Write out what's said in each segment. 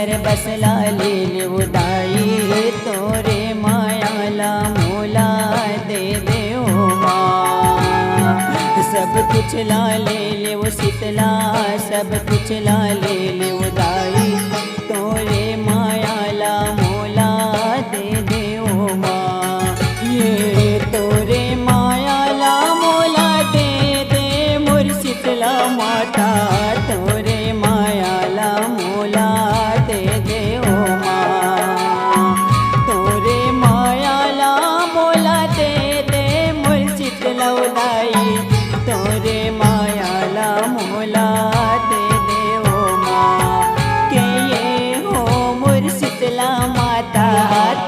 घर बसला ले उदाई तोरे मायाला मोला दे दे ओ माँ। सब कुछ ला ले वो शीतला सब कुछ ला ले उदाई तोरे मायाला मोला दे दे ओ माँ। ये तोरे मायाला मोला दे दे मोर शीतला माता तोरे मायाला मोला दे दे ओ माँ। तोरे मायाला मोला दे दे मोर शीतला उदाई तोरे मायाला मोला दे दे ओ माँ। के ये हो मोर शीतला माता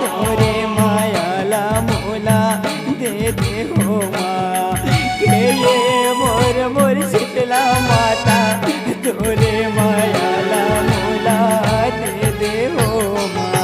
तोरे मायाला मोला दे दे हो माँ। के ये मोर शीतला माता तोरे मायाला मोला दे दे हो माँ।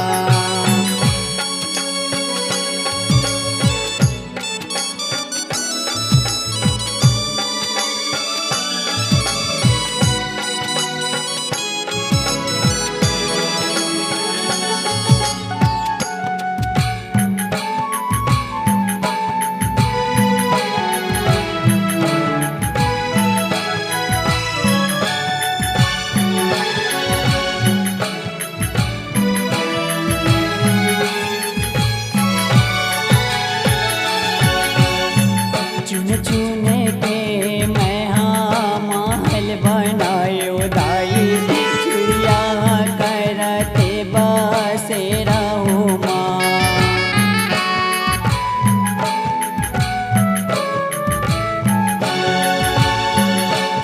चुन चुन के मैं हाँ महल बनाए उदाई चिड़िया करते बसेरा हो माँ।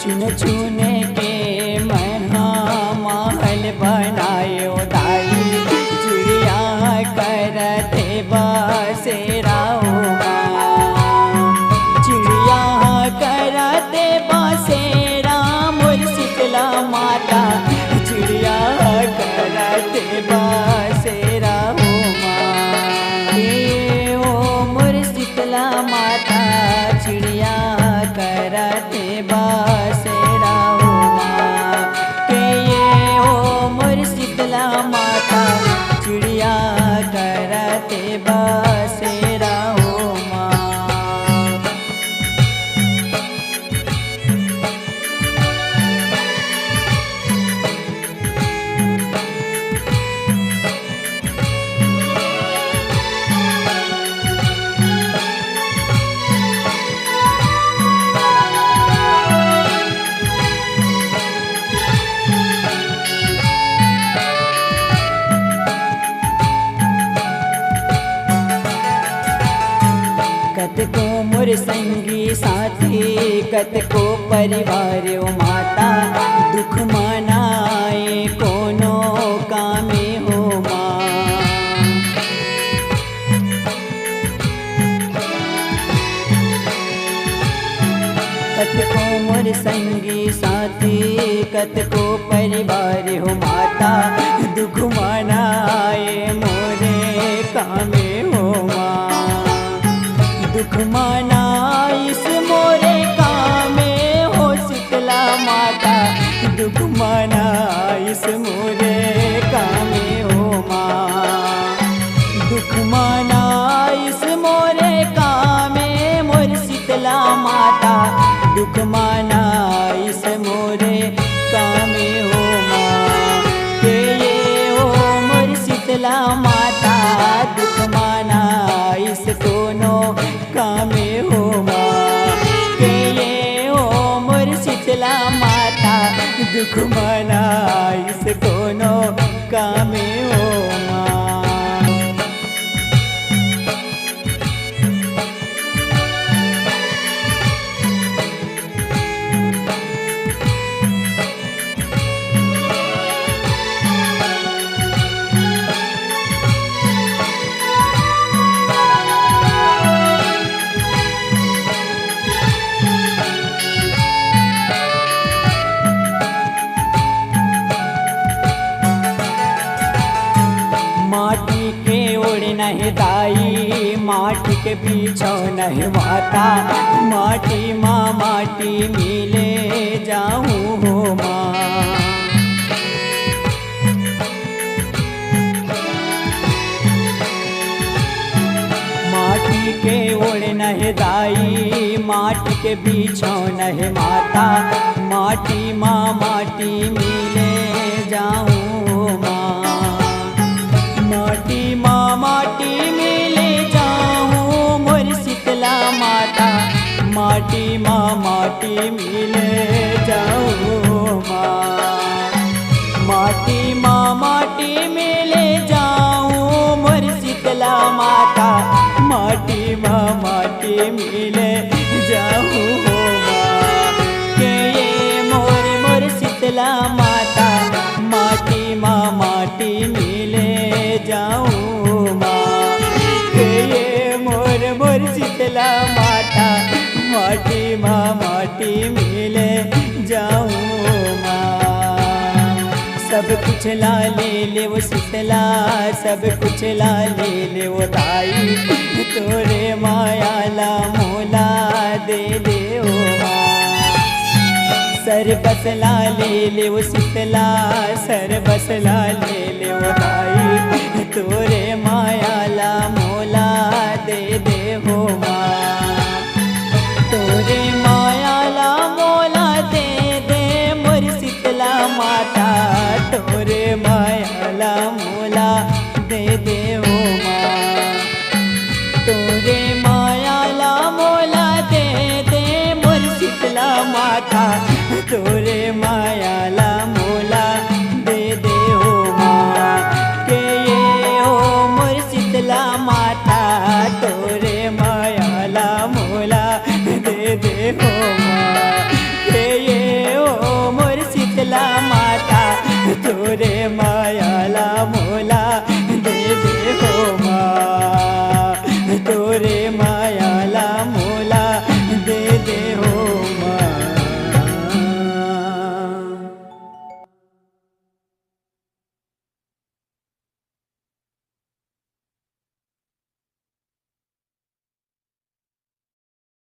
चुन चुन के मैं हाँ महल बनाए उदाई चिड़िया करते बसेरा हो माँ। चिड़िया करते बसेरा मोर शीतला माता चिड़िया करते बसेरा हो माँ। ये ओ मोर शीतला माता चिड़िया करते बसेरा हो माँ। के ये ओ मोर शीतला माता चिड़िया करते बसेरा हो माँ। कतको मोर संगी साथी कतको परिवार ओ माता दुख मनाए कोनो कामे हो माँ। कतको मोर संगी साथी कतको परिवार हो माता दुख मनाए मोरे कामे हो माँ। दुख मनाइस मोरे कामे हो शीतला माता दुख मनाइस मोरे कामे हो माँ। दुख मनाइस मोरे कामे मोर शीतला माता दुख मनाइस मोरे कामे हो माँ। के ये हो मोर शीतला माता दुख मनाइस कोनो कामे हो माँ। के ये हो मोर शीतला माता दुख मनाइस कोनो कामे हो माँ। माटी के ओढ़ नहीं दाई माटी के पीछो नहीं माता माटी माँ माटी मिले जाऊँ हो माँ। नहीं दाई माटी के बीछो नहीं माता माटी माँ माटी मिले जाऊँ माँ माटी माँ माटी मिले जाऊँ मोर शीतला माता माटी माँ माटी मिले जाऊँ माँ माटी माँ माटी मिले जाऊँ मोर शीतला माता माटी माँ माटी मिले जाऊँ माँ के ये मोर शीतला माता माटी माँ माटी मिले जाऊँ माँ के ये मोर शीतला माता माटी माँ माटी मिले जाऊँ माँ सब कुछ ला ले वो शीतला सब कुछ ला ले वो दाई तोरे माया ला मोला दे ओ माँ सर बसला ले वो शीतला सर बसला ले वो दाई तोरे माया ला मोला दे हो माँ तोरे माया ला मोला दे मोर शीतला माता तोरे माया ला मोला दे हो माँ तोरे माया ला मोला दे मोर शीतला माता तोरे माया ला मोला दे हो माँ के ये हो मोर शीतला माता तोरे माया ला मोला दे हो माँ के ये हो मोर शीतला माता तोरे